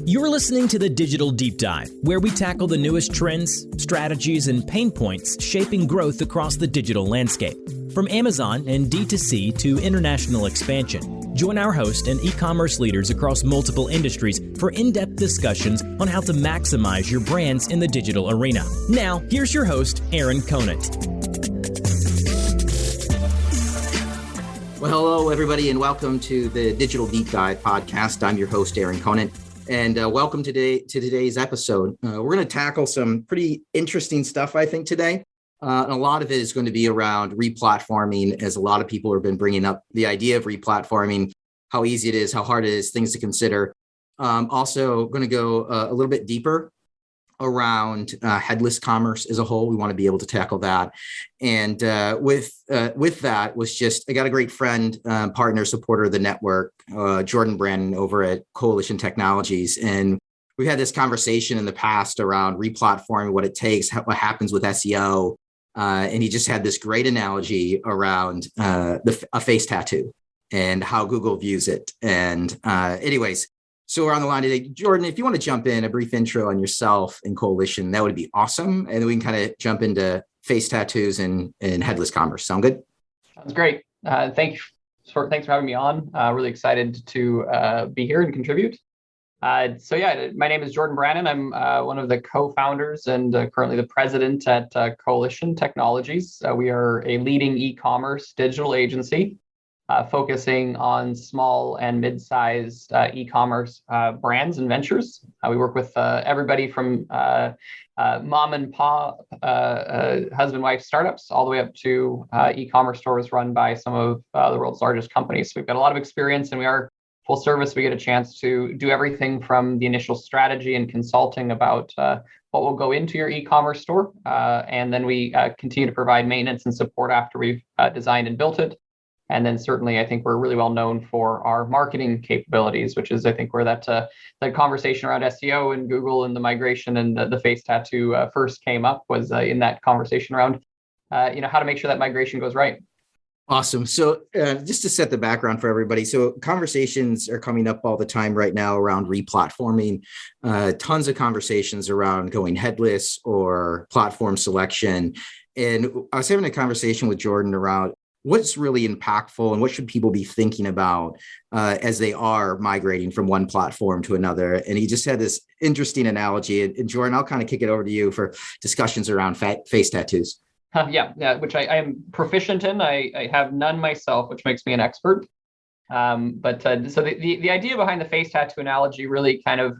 You're listening to the Digital Deep Dive, where we tackle the newest trends, strategies, and pain points shaping growth across the digital landscape. From Amazon and D2C to international expansion, join our host and e-commerce leaders across multiple industries for in-depth discussions on how to maximize your brands in the digital arena. Now, here's your host, Aaron Conant. Well, hello, everybody, and welcome to the Digital Deep Dive podcast. I'm your host, Aaron Conant, and welcome to today's episode. We're going to tackle some pretty interesting stuff, I think, today. And a lot of it is going to be around replatforming, as a lot of people have been bringing up the idea of replatforming, how easy it is, how hard it is, things to consider. Also going to go a little bit deeper around headless commerce as a whole. We want to be able to tackle that. And with that was just, I got a great friend, partner, supporter of the network, Jordan Brannon over at Coalition Technologies. And we've had this conversation in the past around replatforming, what it takes, what happens with SEO. And he just had this great analogy around a face tattoo and how Google views it. And anyways, so we're on the line today. Jordan, if you want to jump in, a brief intro on yourself and Coalition, that would be awesome. And then we can kind of jump into face tattoos and headless commerce. Sound good? Sounds great. Thanks for having me on. Really excited to be here and contribute. My name is Jordan Brannon. I'm one of the co-founders and currently the president at Coalition Technologies. We are a leading e-commerce digital agency focusing on small and mid-sized e-commerce brands and ventures. We work with everybody from mom and pop, husband-wife startups, all the way up to e-commerce stores run by some of the world's largest companies. So we've got a lot of experience, and we are full service. We get a chance to do everything from the initial strategy and consulting about what will go into your e-commerce store. And then we continue to provide maintenance and support after we've designed and built it. And then certainly, I think we're really well known for our marketing capabilities, which is, I think, where that conversation around SEO and Google and the migration and the face tattoo first came up, was in that conversation around, how to make sure that migration goes right. Awesome. So just to set the background for everybody, so conversations are coming up all the time right now around replatforming, tons of conversations around going headless or platform selection. And I was having a conversation with Jordan around what's really impactful and what should people be thinking about as they are migrating from one platform to another. And he just had this interesting analogy. And Jordan, I'll kind of kick it over to you for discussions around face tattoos. Which I am proficient in. I have none myself, which makes me an expert. So the idea behind the face tattoo analogy really kind of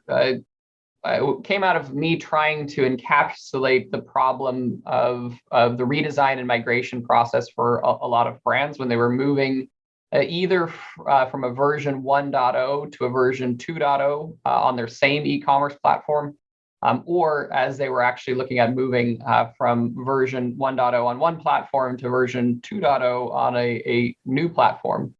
came out of me trying to encapsulate the problem of the redesign and migration process for a lot of brands when they were moving either from a version 1.0 to a version 2.0 on their same e-commerce platform, or as they were actually looking at moving from version 1.0 on one platform to version 2.0 on a new platform.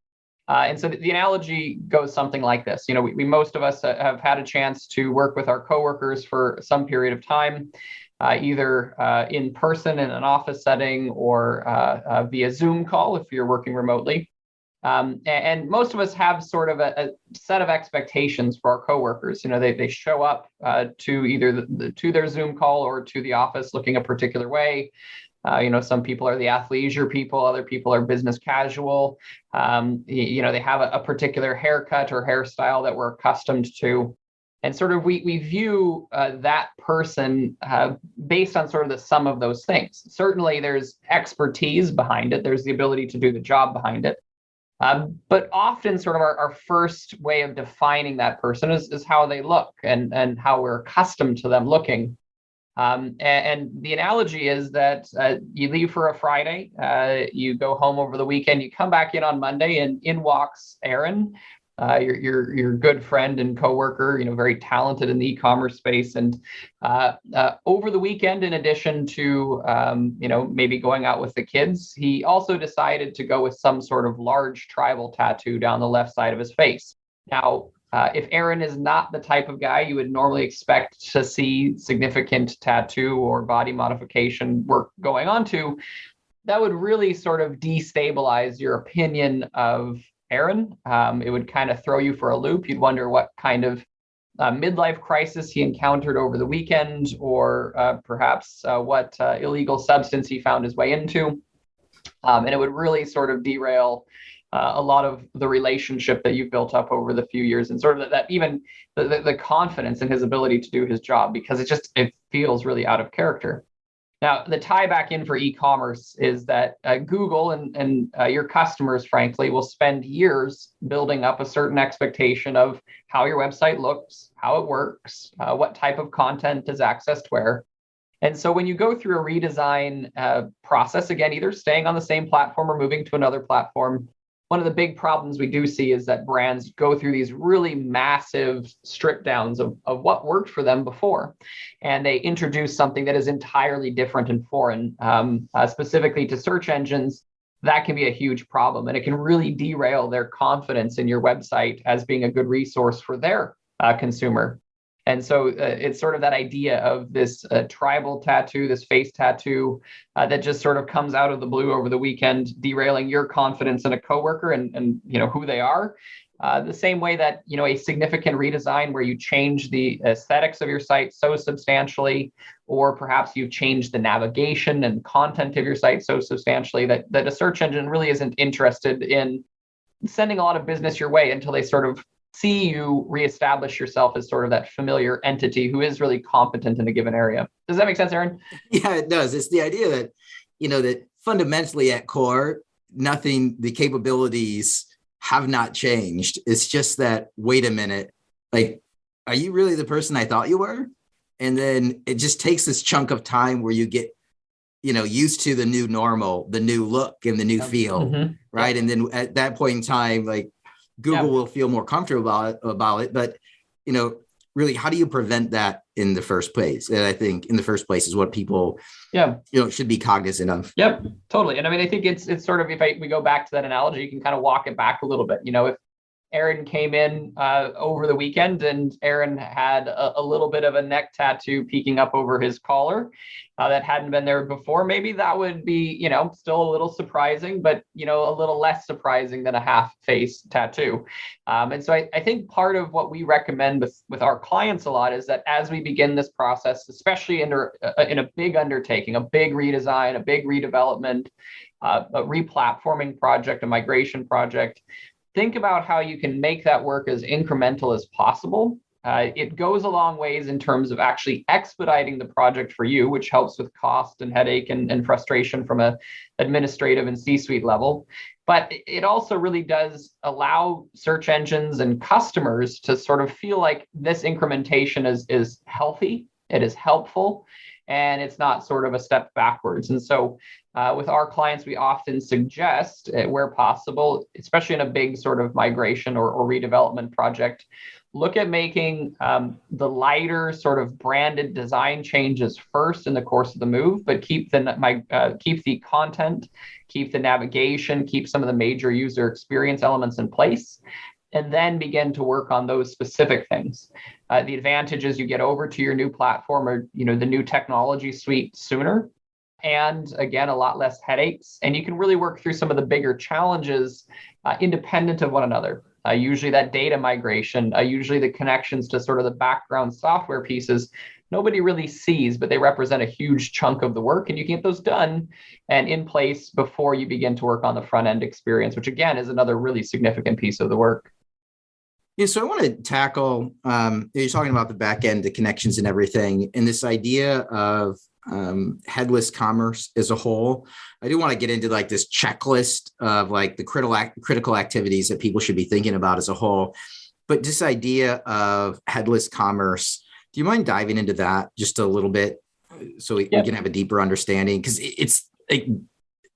And so the analogy goes something like this. We most of us have had a chance to work with our coworkers for some period of time, either in person in an office setting or via Zoom call if you're working remotely. And most of us have sort of a set of expectations for our coworkers. They show up to either to their Zoom call or to the office looking a particular way. Some people are the athleisure people, other people are business casual. They have a particular haircut or hairstyle that we're accustomed to. And sort of we view that person based on sort of the sum of those things. Certainly there's expertise behind it. There's the ability to do the job behind it. But often sort of our first way of defining that person is how they look and how we're accustomed to them looking. And the analogy is that you leave for a Friday, you go home over the weekend, you come back in on Monday, and in walks Aaron, your good friend and coworker, very talented in the e-commerce space. And over the weekend, in addition to maybe going out with the kids, he also decided to go with some sort of large tribal tattoo down the left side of his face. Now, if Aaron is not the type of guy you would normally expect to see significant tattoo or body modification work going on to, that would really sort of destabilize your opinion of Aaron. It would kind of throw you for a loop. You'd wonder what kind of midlife crisis he encountered over the weekend, or perhaps what illegal substance he found his way into. And it would really sort of derail a lot of the relationship that you've built up over the few years, and sort of that even the confidence in his ability to do his job, because it feels really out of character. Now, the tie back in for e-commerce is that Google and your customers, frankly, will spend years building up a certain expectation of how your website looks, how it works, what type of content is accessed where. And so when you go through a redesign process, again, either staying on the same platform or moving to another platform, one of the big problems we do see is that brands go through these really massive strip downs of what worked for them before. And they introduce something that is entirely different and foreign, specifically to search engines. That can be a huge problem, and it can really derail their confidence in your website as being a good resource for their consumer. And so it's sort of that idea of this tribal tattoo, this face tattoo that just sort of comes out of the blue over the weekend, derailing your confidence in a coworker and who they are. The same way that a significant redesign where you change the aesthetics of your site so substantially, or perhaps you change the navigation and content of your site so substantially that a search engine really isn't interested in sending a lot of business your way until they sort of see you reestablish yourself as sort of that familiar entity who is really competent in a given area. Does that make sense, Aaron? Yeah, it does. It's the idea that, that fundamentally at core, the capabilities have not changed. It's just that, wait a minute, like, are you really the person I thought you were? And then it just takes this chunk of time where you get, used to the new normal, the new look and the new feel, right? And then at that point in time, like, Google will feel more comfortable about it. But, really, how do you prevent that in the first place? And I think in the first place is what people, should be cognizant of. Yep, totally. And I mean, I think it's sort of, we go back to that analogy, you can kind of walk it back a little bit. If Aaron came in over the weekend and Aaron had a little bit of a neck tattoo peeking up over his collar that hadn't been there before, maybe that would be, still a little surprising, but, a little less surprising than a half face tattoo. And so I think part of what we recommend with our clients a lot is that as we begin this process, especially in a big undertaking, a big redesign, a big redevelopment, a replatforming project, a migration project, think about how you can make that work as incremental as possible. It goes a long ways in terms of actually expediting the project for you, which helps with cost and headache and frustration from an administrative and C-suite level. But it also really does allow search engines and customers to sort of feel like this incrementation is healthy, it is helpful, and it's not sort of a step backwards. And so with our clients, we often suggest, where possible, especially in a big sort of migration or redevelopment project, look at making the lighter sort of branded design changes first in the course of the move, but keep the content, keep the navigation, keep some of the major user experience elements in place, and then begin to work on those specific things. The advantage is you get over to your new platform or the new technology suite sooner. And again, a lot less headaches. And you can really work through some of the bigger challenges independent of one another. Usually that data migration, usually the connections to sort of the background software pieces, nobody really sees, but they represent a huge chunk of the work. And you can get those done and in place before you begin to work on the front end experience, which again is another really significant piece of the work. Yeah, so I want to tackle, you're talking about the back end, the connections and everything, and this idea of headless commerce as a whole. I do want to get into like this checklist of like the critical activities that people should be thinking about as a whole. But this idea of headless commerce, do you mind diving into that just a little bit so we can have a deeper understanding? Because I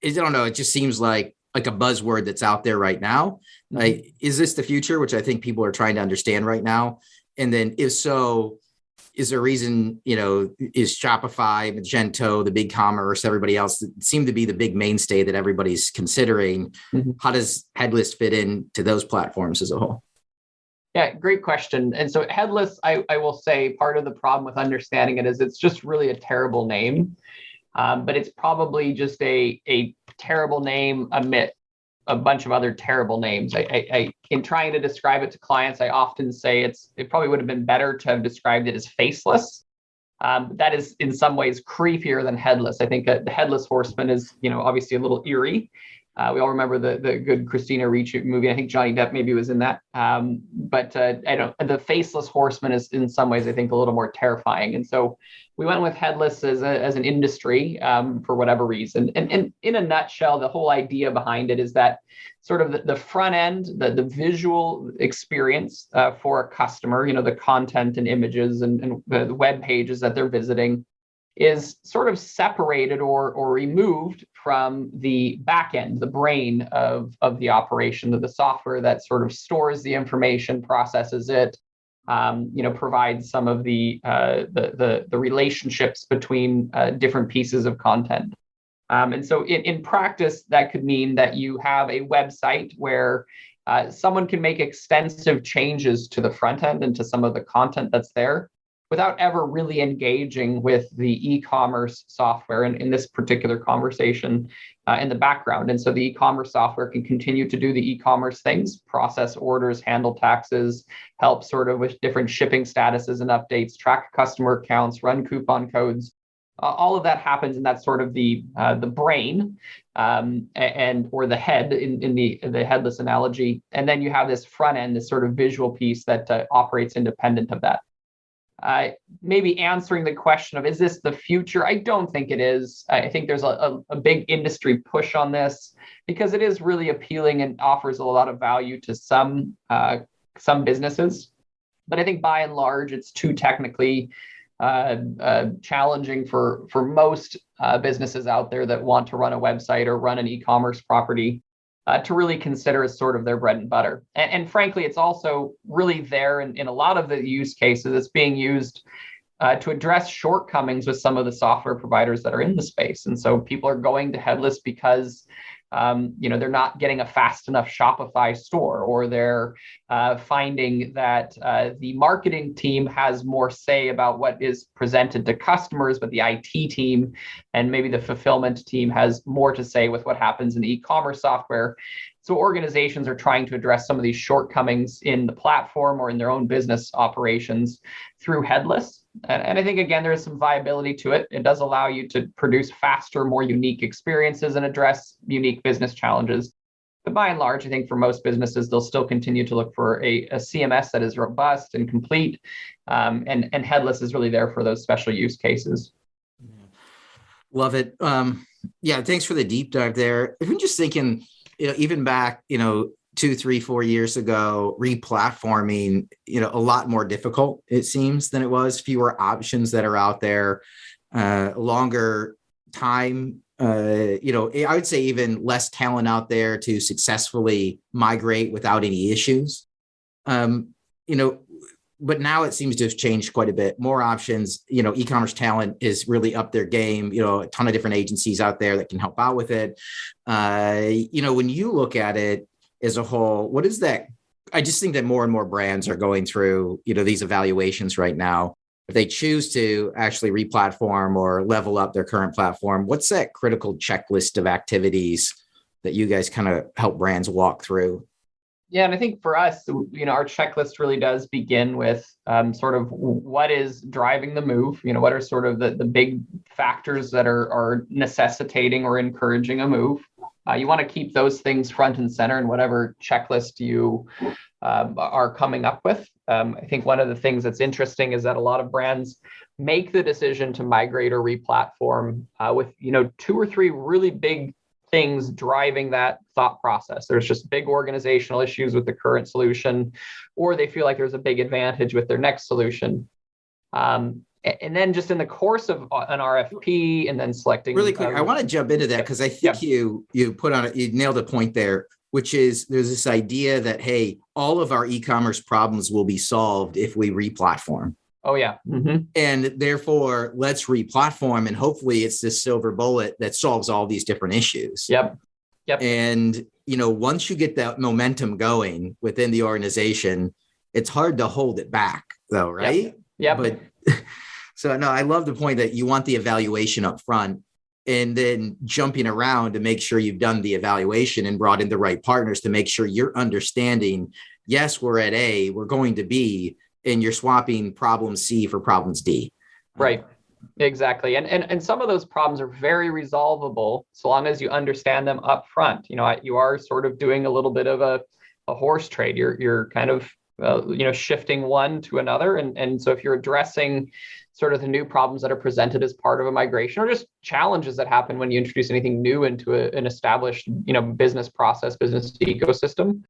don't know, it just seems like a buzzword that's out there right now. Like, is this the future, which I think people are trying to understand right now? And then if so, is there a reason, is Shopify, Magento, the big commerce, everybody else that seem to be the big mainstay that everybody's considering? How does headless fit into those platforms as a whole? Yeah, great question. And so headless, I will say part of the problem with understanding it is it's just really a terrible name, but it's probably just a terrible name a bunch of other terrible names. I in trying to describe it to clients, I often say it probably would have been better to have described it as faceless. That is in some ways creepier than headless. I think the headless horseman is, obviously a little eerie. We all remember the good Christina Ricci movie. I think Johnny Depp maybe was in that. But the faceless horseman is in some ways, I think, a little more terrifying. And so we went with headless as an industry for whatever reason. And in a nutshell, the whole idea behind it is that sort of the front end, the visual experience for a customer, the content and images and the web pages that they're visiting is sort of separated or removed from the back end, the brain of the operation, of the software that sort of stores the information, processes it, provides some of the relationships between different pieces of content. And so in practice, that could mean that you have a website where someone can make extensive changes to the front end and to some of the content that's there, without ever really engaging with the e-commerce software in this particular conversation in the background. And so the e-commerce software can continue to do the e-commerce things, process orders, handle taxes, help sort of with different shipping statuses and updates, track customer accounts, run coupon codes. All of that happens in that sort of the brain or the head in the headless analogy. And then you have this front end, this sort of visual piece that operates independent of that. Maybe answering the question of, is this the future? I don't think it is. I think there's a big industry push on this because it is really appealing and offers a lot of value to some businesses. But I think by and large, it's too technically challenging for most businesses out there that want to run a website or run an e-commerce property to really consider as sort of their bread and butter. And frankly, it's also really there in a lot of the use cases. It's being used to address shortcomings with some of the software providers that are in the space. And so people are going to headless because they're not getting a fast enough Shopify store, or they're finding that the marketing team has more say about what is presented to customers, but the IT team and maybe the fulfillment team has more to say with what happens in the e-commerce software. So organizations are trying to address some of these shortcomings in the platform or in their own business operations through headless. And I think, again, there is some viability to it. It does allow you to produce faster, more unique experiences and address unique business challenges. But by and large, I think for most businesses, they'll still continue to look for a CMS that is robust and complete. And headless is really there for those special use cases. Love it. Thanks for the deep dive there. I'm just thinking, even back, 2, 3, 4 years ago, replatforming, a lot more difficult, it seems, than it was. Fewer options that are out there, longer time. I would say even less talent out there to successfully migrate without any issues. But now it seems to have changed quite a bit. More options, e-commerce talent is really up their game, a ton of different agencies out there that can help out with it. When you look at it as a whole, what is that? I just think that more and more brands are going through, these evaluations right now. If they choose to actually replatform or level up their current platform, what's that critical checklist of activities that you guys kind of help brands walk through? Yeah, and I think for us, our checklist really does begin with sort of what is driving the move. What are sort of the big factors that are necessitating or encouraging a move. You want to keep those things front and center in whatever checklist you are coming up with. I think one of the things that's interesting is that a lot of brands make the decision to migrate or replatform with 2 or 3 really big things driving that thought process. There's just big organizational issues with the current solution, or they feel like there's a big advantage with their next solution. And then just in the course of an RFP and then selecting. Really quick, I want to jump into that because I think you nailed a point there, which is there's this idea that, hey, all of our e-commerce problems will be solved if we replatform. Oh, yeah. Mm-hmm. And therefore, let's replatform. And hopefully it's this silver bullet that solves all these different issues. Yep. And, once you get that momentum going within the organization, it's hard to hold it back, though, right? Yeah. But so, no, I love the point that you want the evaluation up front. and then jumping around to make sure you've done the evaluation and brought in the right partners to make sure you're understanding, yes, we're at A, we're going to B, and you're swapping problem C for problems D. Right. Exactly. And some of those problems are very resolvable so long as you understand them up front. You are sort of doing a little bit of a horse trade. You're kind of shifting one to another. And so if you're addressing sort of the new problems that are presented as part of a migration, or just challenges that happen when you introduce anything new into an established business process, business ecosystem,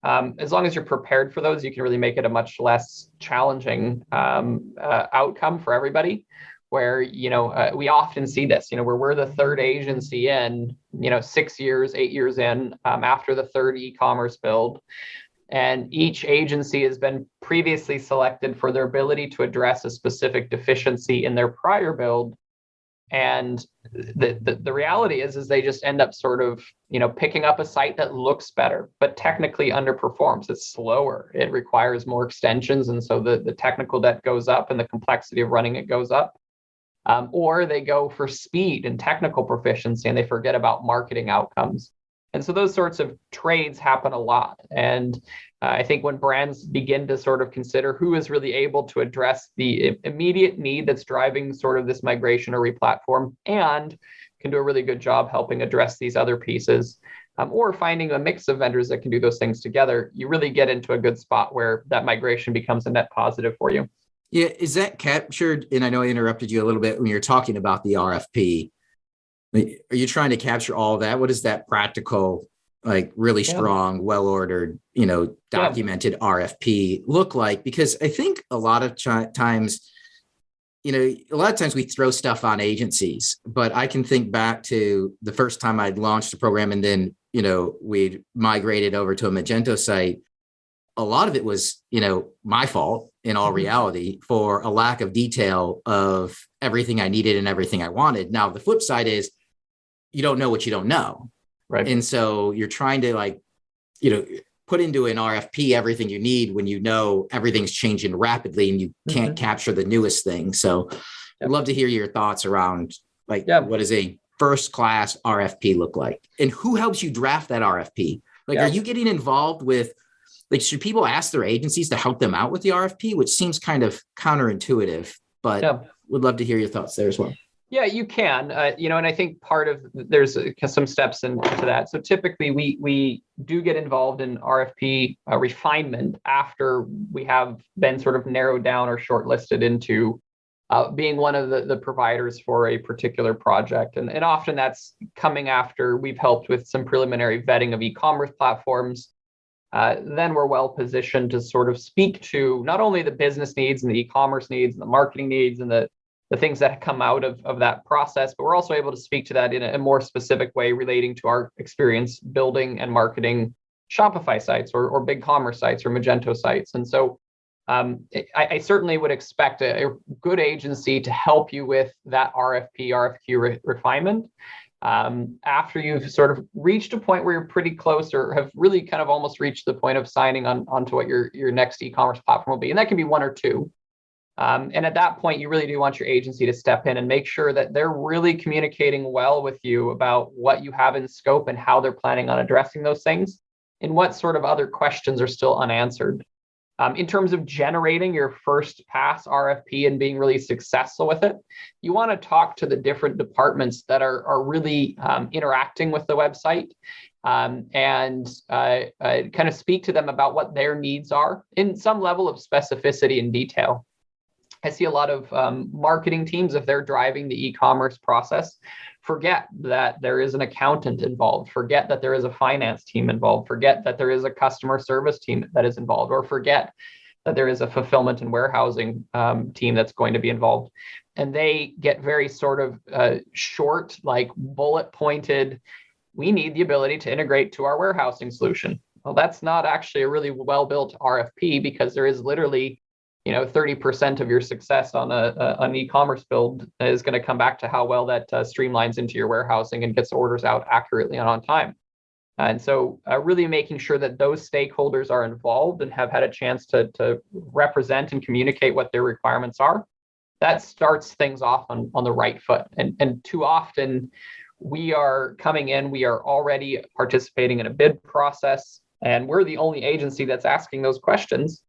as long as you're prepared for those, you can really make it a much less challenging outcome for everybody. Where we often see this, where we're the third agency in 6 years, 8 years in, after the third e-commerce build, and each agency has been previously selected for their ability to address a specific deficiency in their prior build. And the reality is they just end up sort of picking up a site that looks better but technically underperforms. It's slower, it requires more extensions, and so the technical debt goes up and the complexity of running it goes up. Or they go for speed and technical proficiency and they forget about marketing outcomes. And so those sorts of trades happen a lot. And I think when brands begin to sort of consider who is really able to address the immediate need that's driving sort of this migration or replatform and can do a really good job helping address these other pieces, or finding a mix of vendors that can do those things together, you really get into a good spot where that migration becomes a net positive for you. Yeah, is that captured? And I know I interrupted you a little bit when you're talking about the RFP. Are you trying to capture all of that? What is that practical, like really strong, well-ordered, documented RFP look like? Because I think a lot of times we throw stuff on agencies, but I can think back to the first time I'd launched a program and then, we'd migrated over to a Magento site. A lot of it was, my fault in all reality for a lack of detail of everything I needed and everything I wanted. Now, the flip side is you don't know what you don't know. Right. And so you're trying to put into an RFP everything you need when everything's changing rapidly and you can't capture the newest thing. So I'd love to hear your thoughts around what does a first class RFP look like? And who helps you draft that RFP? Are you getting involved with, should people ask their agencies to help them out with the RFP, which seems kind of counterintuitive, but would love to hear your thoughts there as well. Yeah, you can, and I think there's some steps into that. So typically we do get involved in RFP refinement after we have been sort of narrowed down or shortlisted into being one of the providers for a particular project. And often that's coming after we've helped with some preliminary vetting of e-commerce platforms. Then we're well positioned to sort of speak to not only the business needs and the e-commerce needs and the marketing needs and the things that come out of that process, but we're also able to speak to that in a more specific way relating to our experience building and marketing Shopify sites or big commerce sites or Magento sites. And so I certainly would expect a good agency to help you with that RFQ refinement. After you've sort of reached a point where you're pretty close or have really kind of almost reached the point of signing onto what your next e-commerce platform will be. And that can be one or two. And at that point, you really do want your agency to step in and make sure that they're really communicating well with you about what you have in scope and how they're planning on addressing those things and what sort of other questions are still unanswered. In terms of generating your first pass RFP and being really successful with it, you want to talk to the different departments that are really interacting with the website and kind of speak to them about what their needs are in some level of specificity and detail. I see a lot of marketing teams, if they're driving the e-commerce process, forget that there is an accountant involved, forget that there is a finance team involved, forget that there is a customer service team that is involved, or forget that there is a fulfillment and warehousing team that's going to be involved. And they get very sort of short, like bullet pointed, we need the ability to integrate to our warehousing solution. Well, that's not actually a really well-built RFP because there is literally 30% of your success on an e-commerce build is going to come back to how well that streamlines into your warehousing and gets orders out accurately and on time. And so really making sure that those stakeholders are involved and have had a chance to represent and communicate what their requirements are that starts things off on the right foot. And too often we are coming in, we are already participating in a bid process, and we're the only agency that's asking those questions.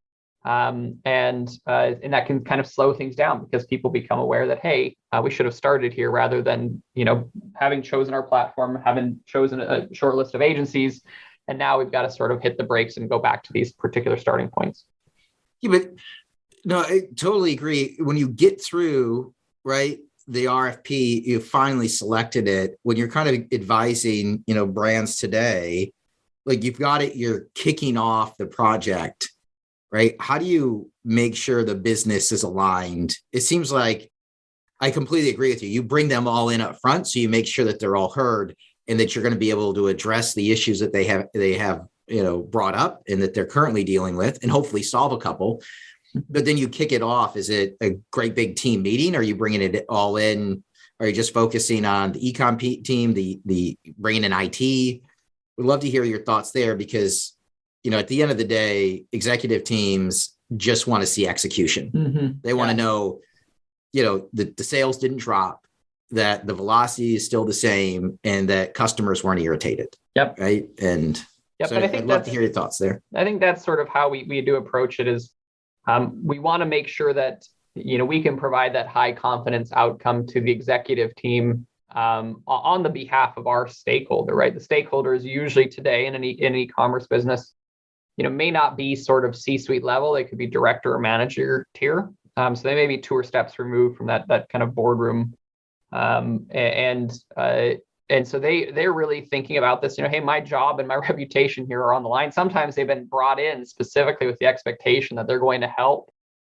And that can kind of slow things down because people become aware that, hey, we should have started here rather than, having chosen our platform, having chosen a short list of agencies. And now we've got to sort of hit the brakes and go back to these particular starting points. Yeah, but no, I totally agree. When you get through, right, the RFP, you finally selected it. When you're kind of advising, brands today, like you've got it, you're kicking off the project, right? How do you make sure the business is aligned? It seems like I completely agree with you. You bring them all in up front, so you make sure that they're all heard and that you're going to be able to address the issues that they have brought up and that they're currently dealing with, and hopefully solve a couple. But then you kick it off. Is it a great big team meeting? Are you bringing it all in? Are you just focusing on the e-com team, the bringing in IT? We'd love to hear your thoughts there because, at the end of the day, executive teams just want to see execution. Mm-hmm. They want to know, that the sales didn't drop, that the velocity is still the same, and that customers weren't irritated. Yep. Right. And so I'd love to hear your thoughts there. I think that's sort of how we do approach it is we want to make sure that, we can provide that high confidence outcome to the executive team on the behalf of our stakeholder, right? The stakeholder is usually today in an e-commerce business, may not be sort of C-suite level. They could be director or manager tier. So they may be 2 or steps removed from that kind of boardroom. And so they're really thinking about this, hey, my job and my reputation here are on the line. Sometimes they've been brought in specifically with the expectation that they're going to help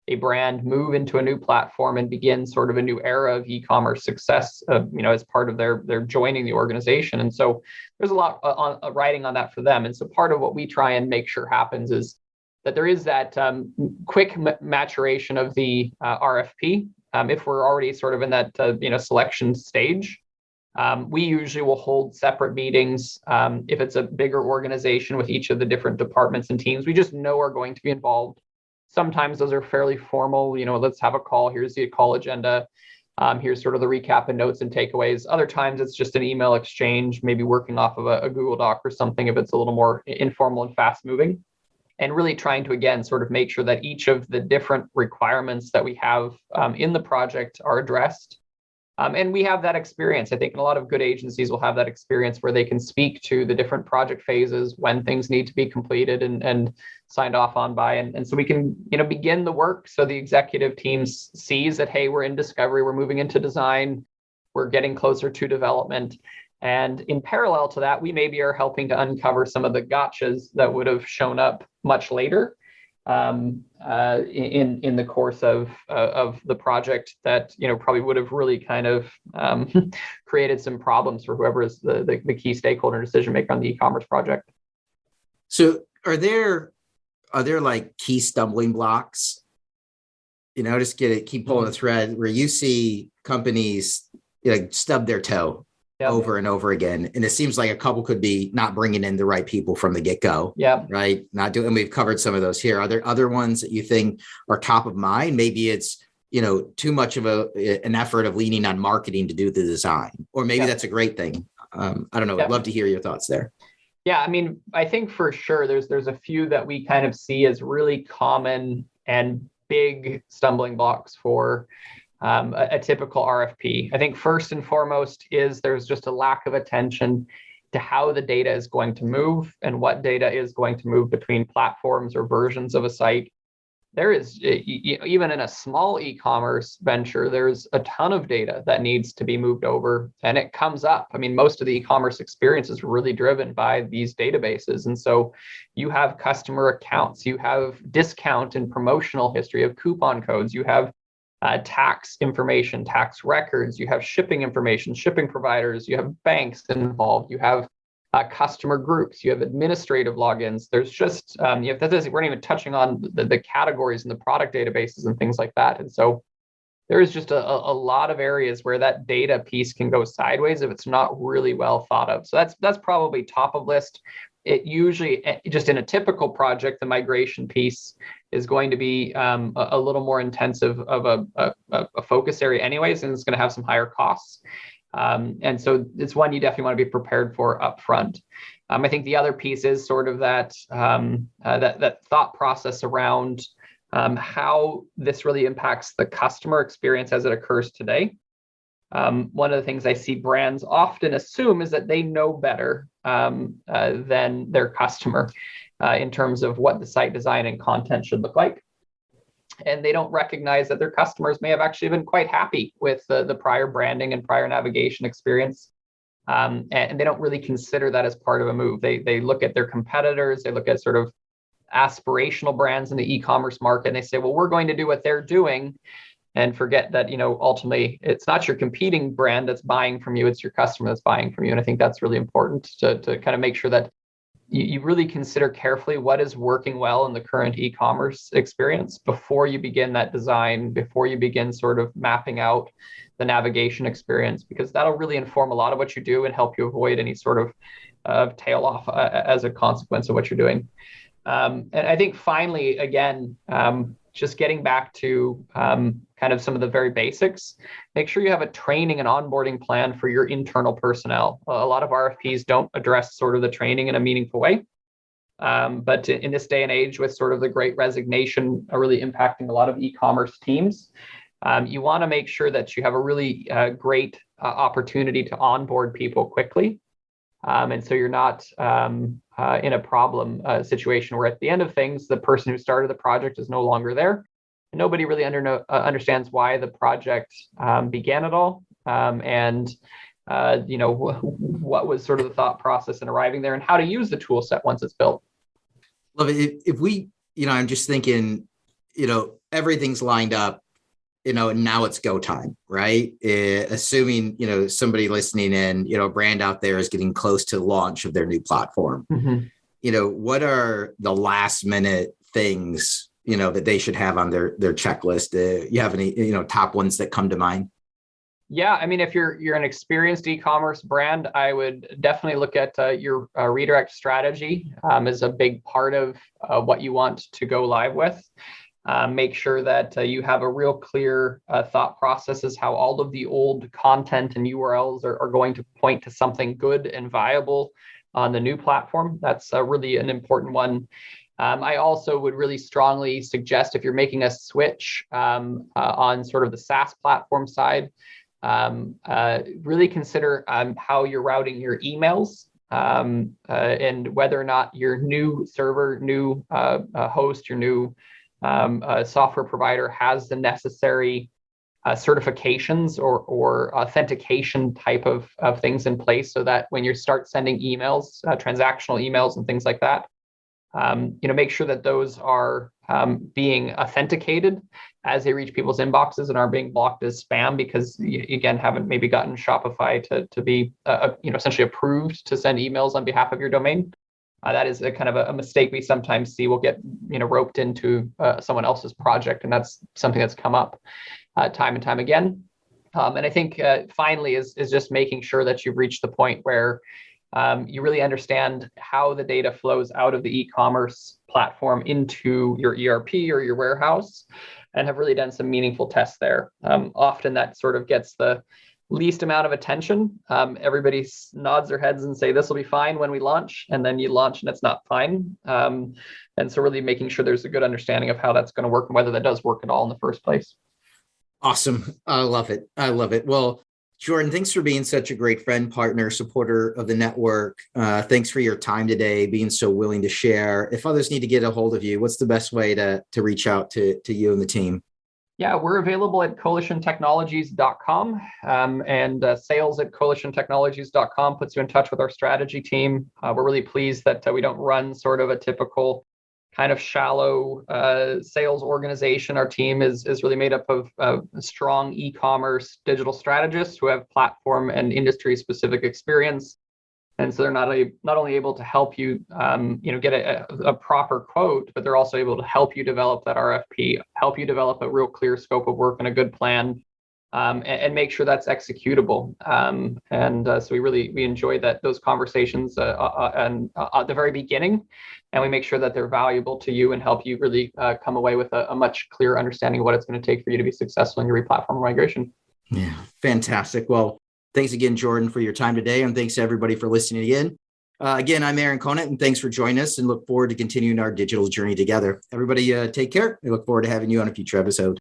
a brand move into a new platform and begin sort of a new era of e-commerce success, as part of their joining the organization. And so there's a lot writing on that for them. And so part of what we try and make sure happens is that there is that quick maturation of the RFP. If we're already sort of in that selection stage, we usually will hold separate meetings. If it's a bigger organization with each of the different departments and teams, we just know are going to be involved. Sometimes those are fairly formal, let's have a call. Here's the call agenda. Here's sort of the recap and notes and takeaways. Other times it's just an email exchange, maybe working off of a Google Doc or something if it's a little more informal and fast moving. And really trying to, again, sort of make sure that each of the different requirements that we have in the project are addressed. And we have that experience. I think a lot of good agencies will have that experience where they can speak to the different project phases when things need to be completed and signed off on by. And so we can, begin the work. So the executive team sees that, hey, we're in discovery, we're moving into design, we're getting closer to development. And in parallel to that, we maybe are helping to uncover some of the gotchas that would have shown up much later in the course of the project that probably would have really kind of created some problems for whoever is the key stakeholder decision maker on the e-commerce project. So are there like key stumbling blocks? Just keep pulling the thread where you see companies stub their toe. Yep. Over and over again. And it seems like a couple could be not bringing in the right people from the get-go. Yeah. Right. And we've covered some of those here. Are there other ones that you think are top of mind? Maybe it's, too much of an effort of leaning on marketing to do the design, or maybe that's a great thing. I don't know. I'd love to hear your thoughts there. Yeah. I mean, I think for sure there's a few that we kind of see as really common and big stumbling blocks for a typical RFP. I think first and foremost is there's just a lack of attention to how the data is going to move and what data is going to move between platforms or versions of a site. There is, even in a small e-commerce venture, there's a ton of data that needs to be moved over, and it comes up. I mean, most of the e-commerce experience is really driven by these databases. And so you have customer accounts, you have discount and promotional history, you have coupon codes, you have tax information, tax records, you have shipping information, shipping providers, you have banks involved, you have customer groups, you have administrative logins. There's just, we're not even touching on the categories and the product databases and things like that. And so there is just a lot of areas where that data piece can go sideways if it's not really well thought of. So that's probably top of list. it usually, just in a typical project, the migration piece is going to be a little more intensive of a focus area anyways, and it's going to have some higher costs. And so it's one you definitely want to be prepared for upfront. I think the other piece is sort of that thought process around how this really impacts the customer experience as it occurs today. One of the things I see brands often assume is that they know better than their customer in terms of what the site design and content should look like. And they don't recognize that their customers may have actually been quite happy with the prior branding and prior navigation experience. And they don't really consider that as part of a move. They look at their competitors, they look at sort of aspirational brands in the e-commerce market, and they say, well, we're going to do what they're doing, and forget that, ultimately it's not your competing brand that's buying from you, it's your customer that's buying from you. And I think that's really important to kind of make sure that you really consider carefully what is working well in the current e-commerce experience before you begin that design, before you begin sort of mapping out the navigation experience, because that'll really inform a lot of what you do and help you avoid any sort of tail off as a consequence of what you're doing. And I think finally, again, just getting back to kind of some of the very basics, make sure you have a training and onboarding plan for your internal personnel. A lot of RFPs don't address sort of the training in a meaningful way. But in this day and age, with sort of the great resignation really impacting a lot of e-commerce teams, you want to make sure that you have a really great opportunity to onboard people quickly. And so you're not in a problem situation where at the end of things, the person who started the project is no longer there. And nobody really understands why the project began at all. What was sort of the thought process in arriving there and how to use the tool set once it's built. Love it. If we, I'm just thinking, everything's lined up, and now it's go time, right? Assuming, somebody listening in, a brand out there is getting close to the launch of their new platform. Mm-hmm. What are the last minute things, that they should have on their checklist? You have any, top ones that come to mind? Yeah, I mean, if you're an experienced e-commerce brand, I would definitely look at your redirect strategy as a big part of what you want to go live with. Make sure that you have a real clear thought process as how all of the old content and URLs are going to point to something good and viable on the new platform. That's really an important one. I also would really strongly suggest, if you're making a switch on sort of the SaaS platform side, really consider how you're routing your emails and whether or not your new server, new host, your new software provider has the necessary certifications or authentication type of things in place, so that when you start sending emails, transactional emails and things like that, make sure that those are being authenticated as they reach people's inboxes and aren't being blocked as spam because you, again, haven't maybe gotten Shopify to be essentially approved to send emails on behalf of your domain. That is a kind of a mistake we sometimes see. We'll get roped into someone else's project, and that's something that's come up time and time again. And I think finally is just making sure that you've reached the point where you really understand how the data flows out of the e-commerce platform into your ERP or your warehouse, and have really done some meaningful tests there. Often that sort of gets the least amount of attention. Everybody nods their heads and say, this will be fine when we launch, and then you launch and it's not fine. And so really making sure there's a good understanding of how that's going to work and whether that does work at all in the first place. Awesome. I love it. Well, Jordan, thanks for being such a great friend, partner, supporter of the network. Thanks for your time today, being so willing to share. If others need to get a hold of you, what's the best way to reach out to you and the team? Yeah, we're available at coalitiontechnologies.com and sales at coalitiontechnologies.com puts you in touch with our strategy team. We're really pleased that we don't run sort of a typical kind of shallow sales organization. Our team is really made up of strong e-commerce digital strategists who have platform and industry specific experience. And so they're not only able to help you, get a proper quote, but they're also able to help you develop that RFP, help you develop a real clear scope of work and a good plan, and make sure that's executable. So we enjoy those conversations and at the very beginning, and we make sure that they're valuable to you and help you really come away with a much clearer understanding of what it's going to take for you to be successful in your replatform migration. Yeah, fantastic. Well, thanks again, Jordan, for your time today, and thanks to everybody for listening in. Again, I'm Aaron Conant, and thanks for joining us, and look forward to continuing our digital journey together. Everybody take care. I look forward to having you on a future episode.